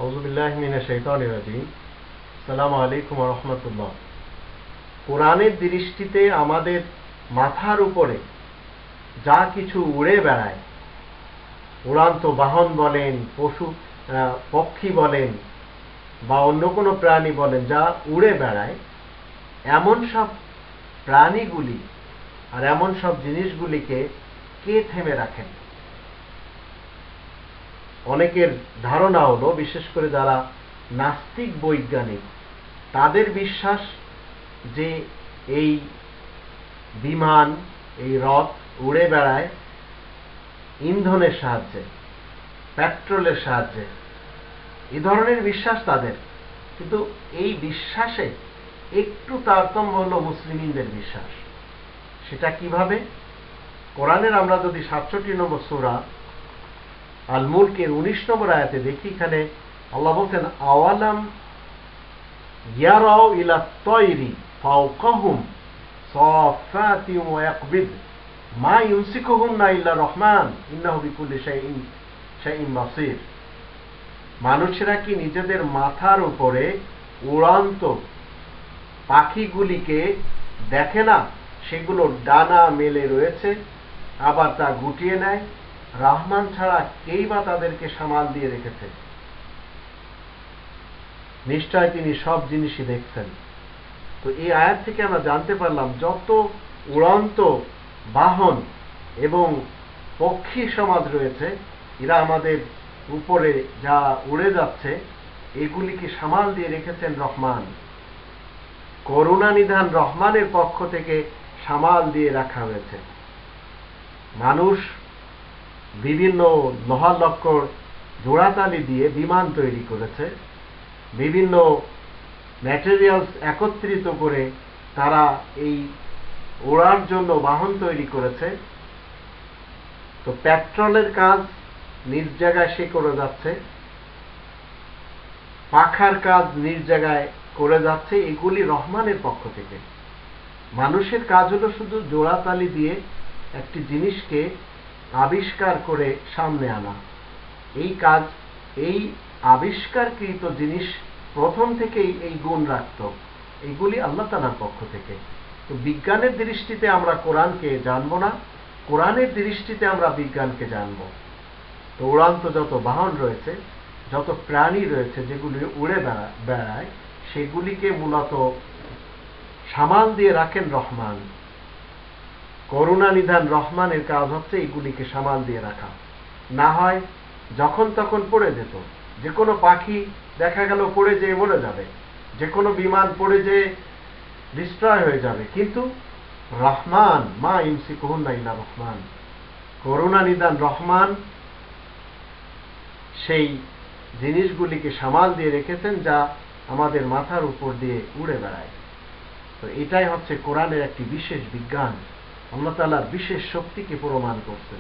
আউযুবিল্লাহি মিনাশ শাইতানির রাজিম। আসসালামু আলাইকুম ওয়া রাহমাতুল্লাহ। কোরআনের দৃষ্টিতে আমাদের মাথার উপরে যা কিছু উড়ে বেড়ায়, উড়ান্ত বাহন বলেন, পক্ষী বলেন বা অন্য কোনো প্রাণী বলেন, যা উড়ে বেড়ায়, এমন সব প্রাণীগুলি আর এমন সব জিনিসগুলিকে কে থেমে রাখেন? অনেকের ধারণা হলো, বিশেষ করে যারা নাস্তিক বৈজ্ঞানিক, তাদের বিশ্বাস যে এই বিমান, এই রথ উড়ে বেড়ায় ইন্ধনের সাহায্যে, পেট্রোলের সাহায্যে। এই ধরনের বিশ্বাস তাদের। কিন্তু এই বিশ্বাসে একটু তারতম্য হলো মুসলিমদের বিশ্বাস। সেটা কিভাবে? কোরআনের আমরা যদি ৬৭ নম্বর সূরা আল মুলকের ১৯ নম্বর আয়াতে দেখি, এখানে আল্লাহ বলছেন, আওয়ালাম ইয়ারাউ ইলা তয়রি ফাওকাহুম সাফাতি ওয়া ইয়াকবিদ মা ইউমসিকুহুন্না ইল্লা রহমান ইন্নাহু বিকুল্লি শাইইন বাসীর। মানুষেরা কি নিজেদের মাথার উপরে উড়ন্ত পাখিগুলিকে দেখে না? সেগুলোর ডানা মেলে রয়েছে, আবার তা গুটিয়ে নেয়। রহমান ছাড়া কেই বা তাদেরকে সামাল দিয়ে রেখেছে? নিশ্চয় তিনি সব জিনিসই দেখছেন। তো এই আয়াত থেকে আমরা জানতে পারলাম, যত উড়ন্ত বাহন এবং পক্ষী সমাজ রয়েছে, এরা আমাদের উপরে যা উড়ে যাচ্ছে, এগুলিকে সামাল দিয়ে রেখেছেন রহমান। করুণানিধান রহমানের পক্ষ থেকে সামাল দিয়ে রাখা হয়েছে। মানুষ বিভিন্ন মহালক্ষ্যর জোড়াতালি দিয়ে বিমান তৈরি করেছে, বিভিন্ন ম্যাটেরিয়ালস একত্রিত করে তারা এই ওড়ার জন্য বাহন তৈরি করেছে। তো পেট্রোলের কাজ নিজ জায়গায় সে করে যাচ্ছে, পাখার কাজ নিজ জায়গায় করে যাচ্ছে। এগুলি রহমানের পক্ষ থেকে। মানুষের কাজ হলো শুধু জোড়াতালি দিয়ে একটি জিনিসকে আবিষ্কার করে সামনে আনা। এই কাজ, এই আবিষ্কারকৃত জিনিস প্রথম থেকেই এই গুণ রাখত। এইগুলি আল্লাহ তাআলার পক্ষ থেকে। তো বিজ্ঞানের দৃষ্টিতে আমরা কোরআনকে জানব না, কোরআনের দৃষ্টিতে আমরা বিজ্ঞানকে জানব। তো উড়ান্ত যত বাহন রয়েছে, যত প্রাণী রয়েছে যেগুলি উড়ে বেড়ায়, সেগুলিকে মূলত সামাল দিয়ে রাখেন রহমান। করুণানিধান রহমানের কাজ হচ্ছে এগুলিকে সামাল দিয়ে রাখা। না হয় যখন তখন পড়ে যেত। যে কোনো পাখি দেখা গেল পড়ে যেয়ে মরে যাবে, যে কোনো বিমান পড়ে যেয়ে ডিস্ট্রয় হয়ে যাবে। কিন্তু রহমান, মা ইউমসিকুহুন্না ইল্লা রহমান, করুণানিধান রহমান সেই জিনিসগুলিকে সামাল দিয়ে রেখেছেন যা আমাদের মাথার উপর দিয়ে উড়ে বেড়ায়। তো এটাই হচ্ছে কোরআনের একটি বিশেষ বিজ্ঞান, আল্লাহ তাআলার বিশেষ শক্তিকে প্রমাণ করছে।